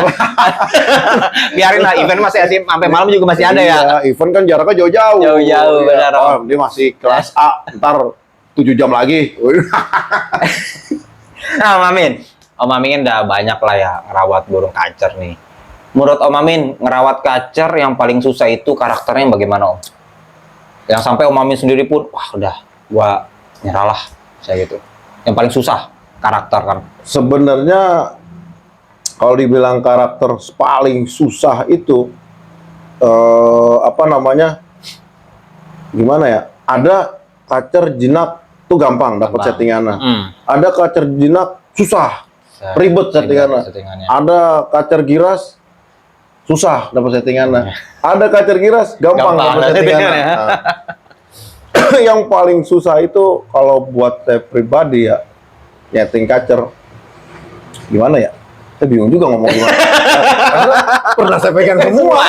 Biarin lah, event masih ada sampai malam juga masih ada ya. Iya, event kan jaraknya jauh-jauh. Jauh-jauh, benar. Oh, dia masih kelas A, ntar 7 jam lagi. Nah, Om Amin. Om Amin udah banyak lah ya ngerawat burung kacer nih. Menurut Om Amin, ngerawat kacer yang paling susah itu karakternya bagaimana, Om? Yang sampai Om Amin sendiri pun, wah udah, gua nyerah lah, saya gitu. Yang paling susah karakter kan? Sebenarnya kalau dibilang karakter paling susah itu apa namanya? Gimana ya? Ada kacer jinak tuh gampang dapat settingannya. Ada kacer jinak susah. Ribet settingannya. Ada kacer giras susah dapat settingannya. Ada kacer giras gampang dapat settingannya. Nah, yang paling susah itu kalau buat saya pribadi ya nyeting kacer gimana ya? Saya bingung juga ngomong gimana. Karena pernah saya pegang semua.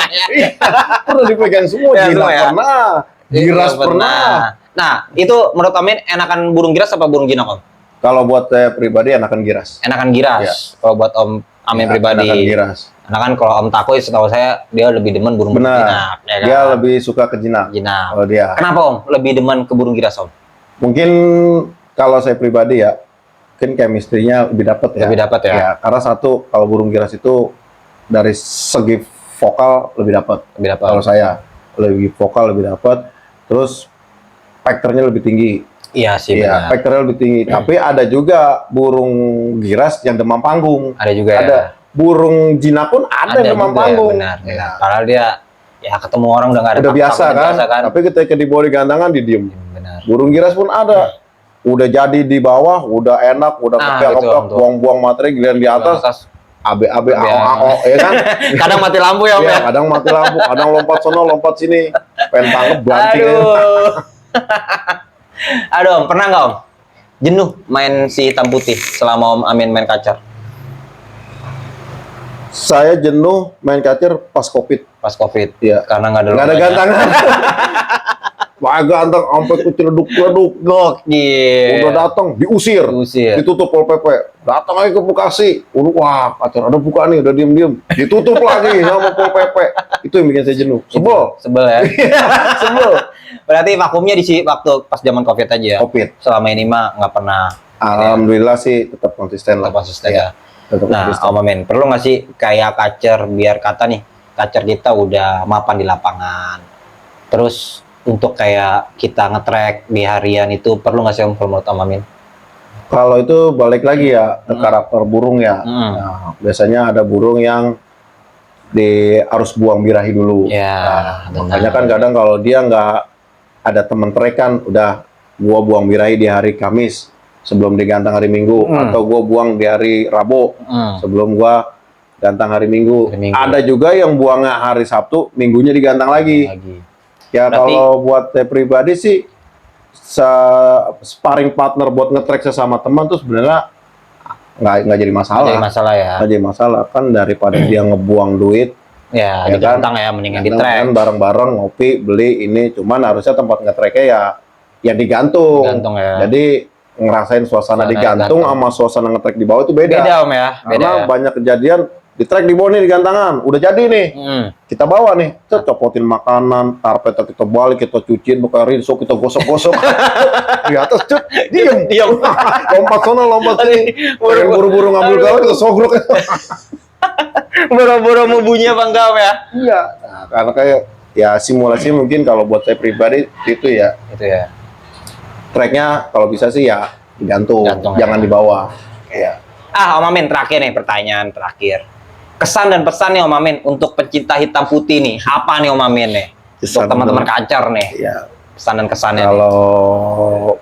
Pernah dipegang semua. Jinak pernah, giras pernah. Nah, itu menurut Amin enakan burung giras apa burung jinak, Om? Kalau buat saya pribadi enakan giras. Enakan giras. Ya. Kalau buat Om Amin pribadi. Enakan giras. Enakan kalau Om Takoy setahu saya dia lebih demen burung jinak. Ya kan? Dia lebih suka ke jinak. Kalau dia. Kenapa, Om? Lebih demen ke burung giras, Om? Mungkin kalau saya pribadi ya, mungkin chemistry-nya lebih dapat ya. Lebih dapat ya. Karena satu kalau burung giras itu dari segi vokal lebih dapat. Lebih dapat. Kalau saya lebih vokal lebih dapat. Terus faktornya lebih tinggi. Iya sih Ya, benar. faktornya lebih tinggi. Tapi ada juga burung giras yang demam panggung. Ada juga Ada ya. burung jinak pun ada yang demam juga ya, panggung. benar, benar. Ya. Padahal dia ya ketemu orang udah nggak ada Udah biasa takut, kan? biasa kan. Tapi ketika dibawa di gantangan didiem. Benar. Burung giras pun ada. Udah jadi di bawah, udah enak, udah kepek-kepek, betul. buang-buang materi, giliran di atas abe-abe, ao-ao, ya kan? Kadang mati lampu ya Om Iya, ya. kadang mati lampu, kadang lompat sono, lompat sini, pengen tangkep banting. Aduh. Aduh Om, pernah nggak Om jenuh main si hitam putih selama Om Amin main kacer? Saya jenuh main kacer pas Covid. Pas Covid. Iya. Karena nggak ada Nggak ada lombanya. gantangan. Wah, ganteng sampai kuceleduk-celeduk. Gokil. Udah datang, diusir. Diusir. Ditutup Pol PP. Datang lagi ke Bekasi. Wah, kacer ada buka nih, udah diem-diem. Ditutup lagi sama Pol PP. Itu yang bikin saya jenuh. Sebel. Sebel ya. Sebel. Berarti vakumnya di waktu pas zaman Covid aja ya. Covid. Selama ini mah nggak pernah Alhamdulillah sih tetap konsisten lah. tetap konsisten ya. Tetap Nah, konsisten. Om Amin, perlu nggak sih kayak kacer biar kata nih, kacer kita udah mapan di lapangan. Terus untuk kayak kita nge-track di harian itu perlu nggak sih Om menurut Om Amin? Kalau itu balik lagi ya ke karakter burung ya. Hmm. Nah, biasanya ada burung yang harus buang birahi dulu. Ya, benar. Makanya kan kadang kalau dia nggak ada teman trek kan, udah gua buang birahi di hari Kamis sebelum digantang hari Minggu, atau gua buang di hari Rabu sebelum gua gantang hari Minggu. Hari Minggu. Ada juga yang buangnya hari Sabtu, Minggunya digantang lagi. Ya Berarti- kalau buat saya pribadi sih sparring partner buat nge-track sesama teman tuh sebenarnya nggak jadi masalah. Jadi masalah ya. Nggak jadi masalah kan, daripada dia ngebuang duit Ya, ya digantang ya, mendingan di Kadang track. kan bareng-bareng ngopi beli ini, cuman harusnya tempat nge-tracknya ya digantung. Gantung ya. Jadi ngerasain suasana Suasana digantung gantung. sama suasana nge-track di bawah itu beda. Beda Om ya, beda. Karena Ya. banyak kejadian di track di bawah nih di gantangan, udah jadi nih. Kita bawa nih, cet, copotin makanan, karpetnya kita balik, kita cuciin, buka rinso, kita gosok-gosok. Di atas, cet, diem. Lompat sono, lompat sini. Pengen buru-buru ngambil gawe, kita sogrok. Boro-boro mau bunyi apa enggak Om ya? Iya. Nah, karena kayak ya simulasi mungkin kalau buat saya pribadi itu ya Itu ya. tracknya kalau bisa sih ya digantung, Gantung jangan ya. di bawah. Iya. Om Amin, terakhir nih pertanyaan terakhir. Kesan dan pesan nih Om Amin untuk pencinta hitam putih nih. Apa nih Om Amin nih? Untuk Kesan teman-teman dulu. kacer nih. Iya. Pesan dan kesannya nih. Kalau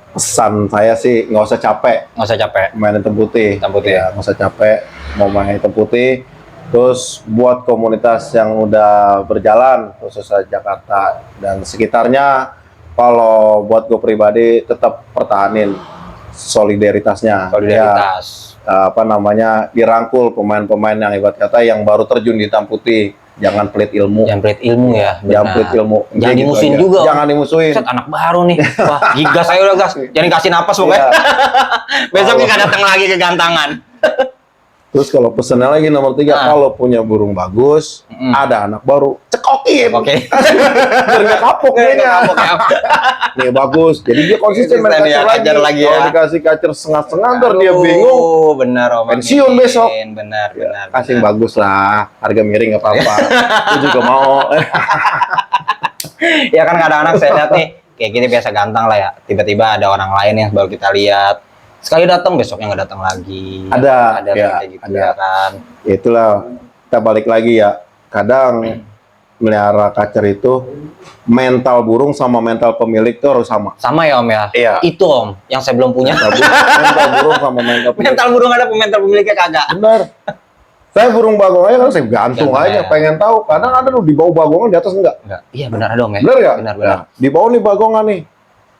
pesan saya sih nggak usah capek Nggak usah capek. main hitam putih. Hitam putih. Ya, nggak usah capek mau main hitam putih. Terus buat komunitas yang udah berjalan khususnya Jakarta dan sekitarnya, kalau buat gue pribadi tetap pertahanin solidaritasnya. Solidaritas. Ya, apa namanya, dirangkul pemain-pemain yang ibarat kata yang baru terjun di hitam putih. Jangan pelit ilmu. Jangan pelit ilmu ya. Jangan benar. pelit ilmu. Jangan Kayak gitu dimusuhin aja. juga. Om. Jangan dimusuhin. Set, anak baru nih. Wah, gigas saya udah gas. Jangan kasih napas pokoknya. Iya. Besoknya nggak datang lagi ke gantangan. Terus kalau pesennya lagi nomor 3, kalau punya burung bagus, ada anak baru, cekokin. Oke. Biar nggak kapok kayaknya. Nih bagus. Jadi dia konsisten main Konsisten ya, kacer kacer lagi lagi. Kalau ya. dikasih kacer setengah-setengah, ntar dia bingung. Benar Om. Pensiun Amin. besok. Benar, benar. Kasih yang benar. bagus lah. Harga miring nggak apa-apa. Itu juga mau. Ya kan kadang-kadang saya lihat nih, kayak gini biasa gantang lah ya. Tiba-tiba ada orang lain yang baru kita lihat. Sekali datang, besoknya nggak datang lagi. Ada, Ada ya, kayak gitu ada. ya kan. Itulah, kita balik lagi ya. Kadang melihara kacer itu mental burung sama mental pemilik itu harus sama. Sama ya Om ya? Iya. Itu Om, yang saya belum punya. Mental burung sama mental pemilik. Mental burung ada, mental pemiliknya kagak. Benar. Saya burung bagong aja kan saya gantung Gantung aja, ya. pengen tahu. Kadang ada tuh di bawah bagongan, di atas enggak. Enggak. Iya benar ada Om ya? Benar nggak? Benar, benar. Nah, di bawah nih bagongan nih.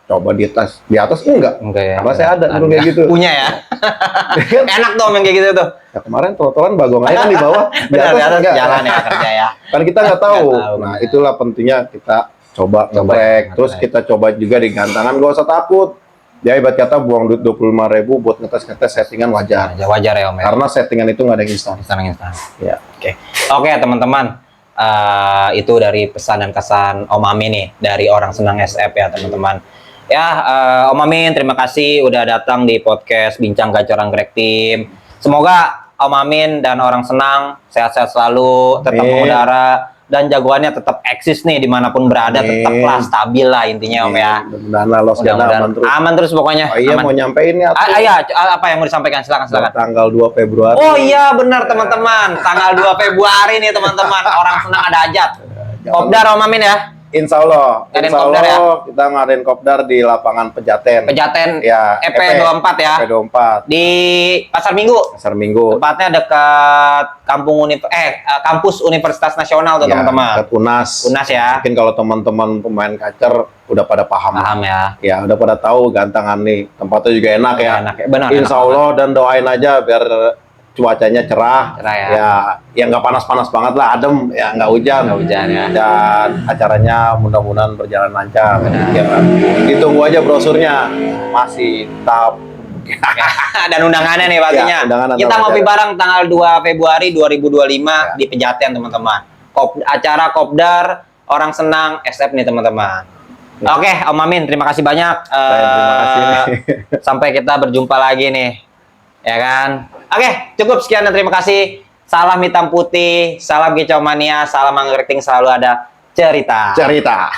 Coba di atas enggak. Enggak ya. Karena saya ada burung kayak gitu. Punya ya. Enak tuh Om yang kayak gitu tuh. Ya, kemarin trotolan bagongannya kan di bawah, di Benar, atas enggak. jalan ya kerja ya. Kan kita nggak tahu. Nggak tahu, Nah, benar. itulah pentingnya kita coba nge-track. Terus nge-track. kita coba juga di gantangan, nggak usah takut. Ya ibarat kata buang duit 25.000 buat ngetes settingan wajar. Ya, wajar ya Om ya. Karena settingan itu nggak ada yang instan. Instan. Ya. Oke teman-teman. Itu dari pesan dan kesan Om Amin nih dari orang senang SF ya teman-teman. Ya Om Amin terima kasih udah datang di podcast Bincang Gacor Anggrek Team. Semoga Om Amin dan orang senang sehat-sehat selalu, tetap Amin. mengudara dan jagoannya tetap eksis nih dimanapun berada, Amin. tetaplah stabil lah intinya Om ya. Mudah-mudahan lolos dan Mudah-mudahan aman terus. aman terus pokoknya. Oh iya, Aman. mau nyampein ya. Iya, apa yang mau disampaikan? Silakan. Tanggal 2 Februari. Oh iya benar teman-teman, tanggal 2 Februari nih teman-teman, orang senang ada hajat. Kopdar Om Amin ya. Insya Allah, Ngadain Insya kopdar Allah kita ngadain kopdar di lapangan Pejaten. Pejaten Ya, EP24 ya. EP24 Di Pasar Minggu. Pasar Minggu. Tepatnya dekat kampus Universitas Nasional tuh Ya, teman-teman. dekat UNAS. UNAS ya. Mungkin kalau teman-teman pemain kacer udah pada paham. Paham ya. Ya, udah pada tahu gantangan nih. Tempatnya juga enak ya. Enak ya. Benar. Insya enak Allah dan doain aja biar cuacanya cerah. Cerah ya. Ya nggak panas-panas banget lah, adem, ya nggak hujan. Nggak hujan ya. Dan acaranya mudah-mudahan berjalan lancar. Benar. Ya kan? Ditunggu aja brosurnya. Masih tahap Dan undangannya nih pastinya. Ya, undangan Kita antara ngopi acara. bareng tanggal 2 Februari 2025 di Pejaten teman-teman. Acara Kopdar orang senang SF nih teman-teman. Ya. Oke, Om Amin, terima kasih banyak. Terima kasih nih. Sampai kita berjumpa lagi nih. Ya kan? Oke, cukup sekian dan terima kasih. Salam hitam putih, salam kicau mania, salam anggrek selalu ada cerita. Cerita.